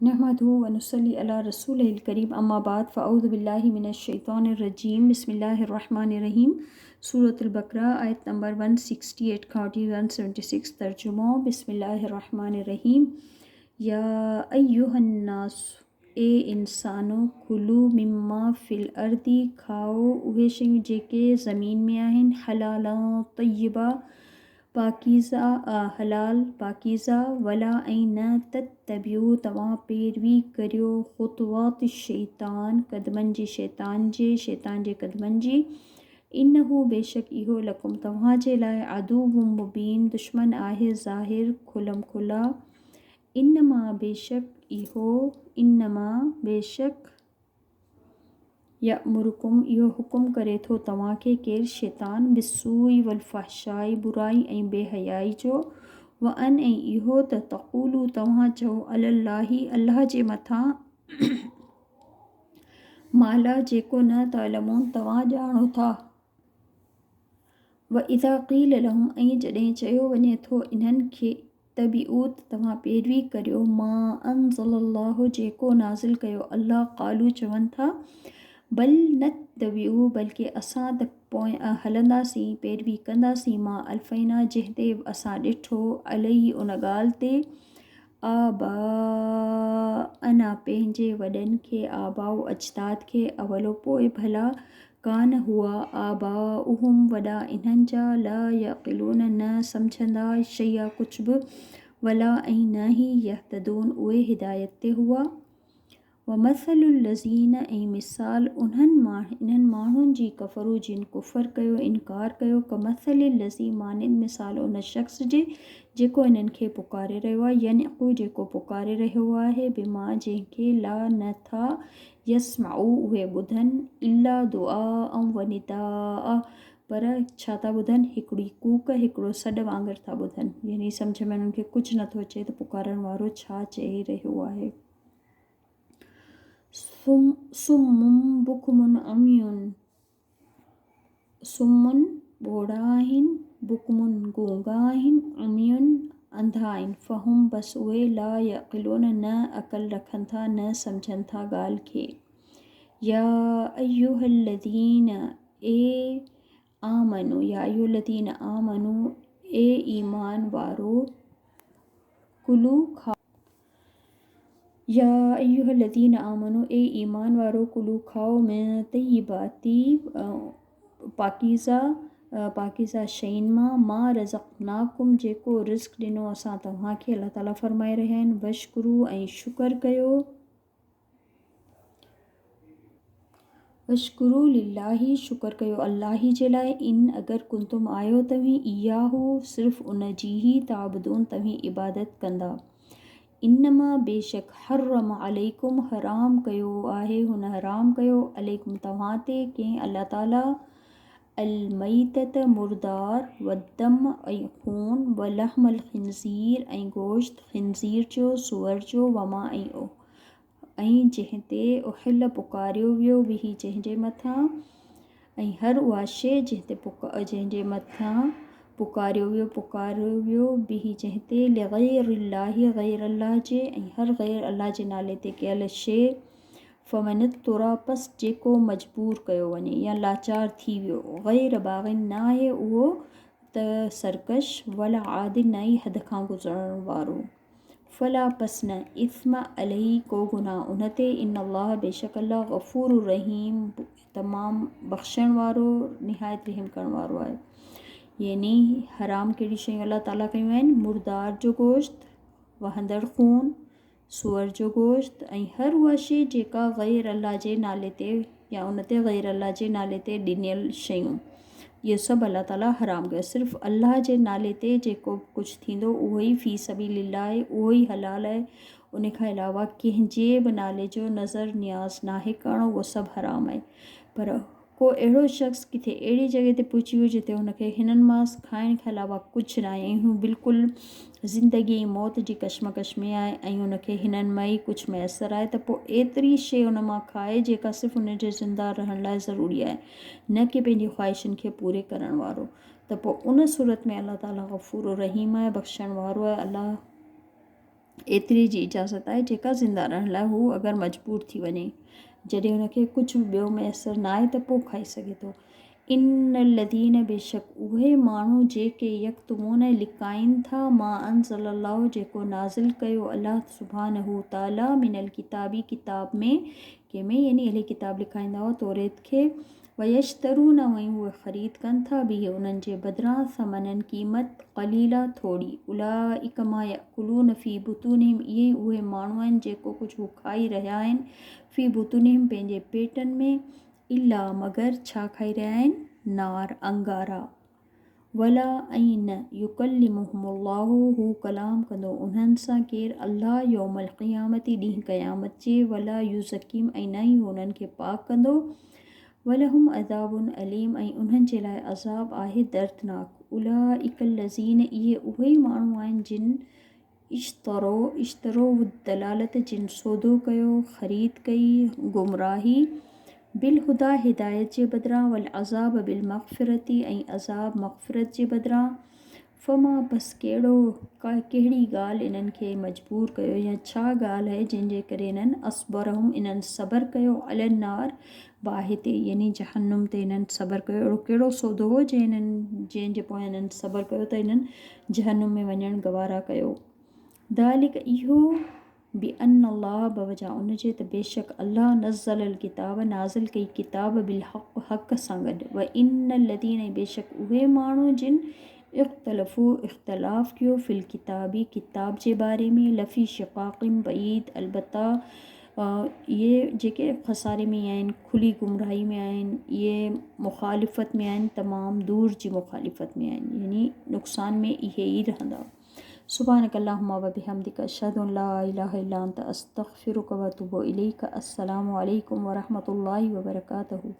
नहमदुहु व नुसल्ली अला रसूलिल करीम अम्मा बाद फ़अऊज़ु बिल्लाहि मिनश शैतानिर रजीम बिस्मिल्लाहिर रहमानिर रहीम। सूरतुल बकरा आयत नंबर 168 खाटी 176 तर्जुमा बिस्मिल्लाहिर रहमानिर रहीम। या अय्युहन्नास ए इंसानो कुलू मिम्मा फ़िल अर्दी खाओ उहे शयूं जेके ज़मीन में आहिनि हलाला तय्यबा पाकीज़ा हलाल पाकीज़ा वला ऐं न तत्तबिऊ तव्हां पैरवी करियो ख़ुतवात शैतान क़दमनि जी शैतान जे क़दमनि जी इन्नहू बेशक इहो लकुम तव्हां जे लाइ अदुव्वुम मुबीन दुश्मन आहे ज़ाहिर खुलम खुला। इन्नमा बेशक यअमुरुकुम इहो हुकुम करे थो तव्हांखे केरु शैतान बिस्सूई वल फ़हशाई बुराई ऐं बेहयाई जो व अन ऐं इहो त तक़ूलू तव्हां चओ अलल्लाहि अल्लाह जे मथां माला जेको न तअलमून तव्हां ॼाणो था। व इज़ा क़ील लहुम ऐं जॾहिं चयो वञे थो इन्हनि खे तबिऊ तव्हां पैरवी करियो मा अंज़लल्लाहु जेको नाज़िल कयो अल्लाह क़ालू चवनि था बल नत्तबिऊ बल्कि असां त पोइ हलंदासीं पैरवी कंदासीं मां अल्फ़ैना जंहिं ते असां ॾिठो अलही उन ॻाल्हि ते आबा अना पंहिंजे वॾनि खे आबाउ अजदाद खे अवलो पोइ भला कान हुआ आबा उहुम वॾा इन्हनि जा ला यक़िलून न सम्झंदा शैया कुझु बि वला ऐं न ई यहतदून उहे हिदायत ते हुआ। व मसलुल लज़ीन ऐं मिसाल इन्हनि माण्हुनि जी कफ़रू जिन कुफ़र कयो इनकार कयो कमसलिल लज़ी मानिन मिसाल उन शख़्स जे जेको इन्हनि खे पुकारे रहियो आहे यनिक़ू जेको पुकारे रहियो आहे बिमा जंहिंखे ला न था यस्माऊ उहे ॿुधनि इल्ला दुआ ऐं वनिदा पर छा था ॿुधनि हिकिड़ी कूक हिकिड़ो सॾु वांगुरु था ॿुधनि यानी सम्झ में उन्हनि खे कुझु नथो अचे त पुकारण वारो छा चई रहियो आहे। सुम्मुन बुकमुन अम्युन सुम्मुन ॿोड़ा आहिनि बुकमुन गूंगा आहिनि अम्युन अंधा आहिनि फ़हुम बस उहे ला यक़िलून न अक़ल रखनि था न सम्झनि था ॻाल्हि खे। या अय्युहल्लज़ीन ए आमनु या अय्युहल्लज़ीन आमनु ए ईमान वारो कुलू खा या अय्युहल्लज़ीन आमनु ए ईमान वारो कुलू खाओ में तय्यबाती पाकीज़ा शयुनि मां रज़क़नाकुम जेको रिज़्क़ ॾिनो असां तव्हांखे अल्लाह ताला फरमाए रहिया आहिनि वशकुरू ऐं शुक्र कयो वशकुरू लिल्लाही शुक्र कयो अल्लाह जे लाइ इन अगरि कुंतुम आयो तव्हीं इयाहू सिर्फ़ु उन जी ई ताबदून तव्हीं इबादत कंदा। इन्नमा बेशक हर्रम अलैकुम हराम कयो आहे हुन हराम कयो अलैकुम तव्हां ते कंहिं अल्लाह ताला अलमैतत मुर्दार वदम ऐं खून व लहमल खिंज़ीर ऐं गोश्त खिंज़ीर जो सुअर जो वमा ऐं जंहिं ते उहिल पुकारियो वियो बिही जंहिंजे मथां ऐं हर उहा शइ जंहिंजे मथां पुकारियो वियो बिही जंहिं ते लिग़ैरिल्लाहि ग़ैर अल्लाह जे ऐं हर ग़ैर अल्लाह जे नाले ते कयल शइ फ़मन तुरा पस जेको मजबूर कयो वञे या लाचार थी वियो ग़ैर बाग़िन न आहे उहो त सरकश वला आदिन न ई हद खां गुज़रण वारो फला पस न इस्म अलही को गुनाह उन ते इन अल्लाह बेशक अल्लाह गफ़ूर रहीम तमामु बख़्शण वारो निहायत रहम करण वारो आहे। यानी हराम कहिड़ी शयूं अल्लाह ताला कयूं आहिनि मुर्दार जो गोश्त वहंदड़ खून सुअर जो गोश्त ऐं हर उहा शइ जेका ग़ैर अल्लाह जे नाले ते या उन ते ग़ैर अल्लाह जे नाले ते ॾिनियल शयूं इहे सभु अल्लाह ताला हराम कयो सिर्फ़ु अल्लाह जे नाले ते जेको कुझु थींदो उहो ई फ़ी सबीलिल्लाह आहे उहो ई हलाल आहे उन खां अलावा कंहिंजे बि नाले जो नज़र नियाज़ नाहे करणो उहो सभु हराम आहे। पर को अहिड़ो शख़्स किथे अहिड़ी जॻह ते पहुची वियो जिते हुनखे हिननि मांस खाइण खां अलावा कुझु न आहे ऐं हू बिल्कुलु ज़िंदगी मौत जी कशमकश में आहे ऐं हुनखे हिननि मां ई कुझु मैसर आहे त पोइ एतिरी शइ हुन मां खाए जेका सिर्फ़ु हुनजे ज़िंदा रहण लाइ ज़रूरी आहे न कि पंहिंजी ख़्वाहिशुनि खे पूरे करण वारो त पोइ उन सूरत में अल्लाह ताला गफ़ूर रहीम आहे बख़्शण वारो आहे। अल्लाह एतिरे जी इजाज़त आहे जेका ज़िंदा रहण लाइ हू अगरि मजबूर थी वञे। जॾहिं हुनखे कुझु ॿियो मैसर न आहे त पोइ खाई सघे थो। इन लदीन बेशक उहे माण्हू जेके यक्तुमून लिकाइनि था मां अनज़लल्लाहु जेको नाज़िल कयो अलाह सुब्हानहू ताला मिनल किताबी किताब में कंहिंमें यानी अहिड़े किताब लिखाईंदा हुआ तौरेत खे वयश्तरून ऐं उहे ख़रीद कनि था बि उन्हनि जे बदिरां समननि क़ीमत क़लीला थोरी उलाइक मा यअकुलून फ़ी बुतूनिहिम इहे उहे माण्हू आहिनि जेको कुझु हू खाई रहिया आहिनि फ़ी बुतूनिहिम पंहिंजे पेटनि में इला मगर छा खाई रहिया आहिनि नार अंगारा वला ऐं न युकल्लिमुहुमुल्लाहु हू कलाम कंदो उन्हनि सां केरु अल्लाह यौमल क़ियामती ॾींहुं क़यामत जे वला युज़कीम ऐं न ई उन्हनि खे पाक कंदो वलहुम अज़ाबुन अलीम ऐं उन्हनि जे लाइ अज़ाब आहे दर्दनाक उलाइक लज़ीन इहे उहे ई माण्हू आहिनि जिन इश्तरो दलालत जिन सौदो कयो ख़रीद कई गुमराही बिलहुदा हिदायत जे बदिरां वल अज़ाब बिल मग़फ़िरती ऐं अज़ाब मग़फ़िरत जे बदिरां फ़मा बसि कहिड़ी ॻाल्हि इन्हनि खे मजबूर कयो या छा ॻाल्हि आहे जंहिंजे करे इन्हनि असबरहुम इन्हनि सबर कयो अलनार बाहि ते यानी जहन्नुम ते इन्हनि सबर कयो अहिड़ो कहिड़ो सौदो हो जंहिंजे पोयां इन्हनि सबर कयो त इन्हनि जहन्नुम में वञणु गवारा कयो दालिक इहो बि अन अल्लाह बवजा उनजे त बेशक अल्लाह नज़ल किताब नाज़िल कई किताब बिल हक़ सां गॾु व इन लदीन ऐं बेशक उहे माण्हू जिन इख़्तिलाफ़ कियो फ़िल किताबी किताब जे बारे में लफ़ी शिक़ाक़िन बईद अलबत्ता इहे जेके खसारे में आहिनि खुली गुमराही में आहिनि इहे मुखालिफ़त में आहिनि तमामु दूर जी मुखालिफ़त में आहिनि यानी नुक़सान में इहे ई रहंदा सुब्हानक अल्लाहुम्मा व बिहम्दिक अशहदु अन ला इलाहा इल्ला अंत अस्तग़फिरुक व अतूबु इलैक अस्सलामु अलैकुम व रहमतुल्लाहि व बरकातहू।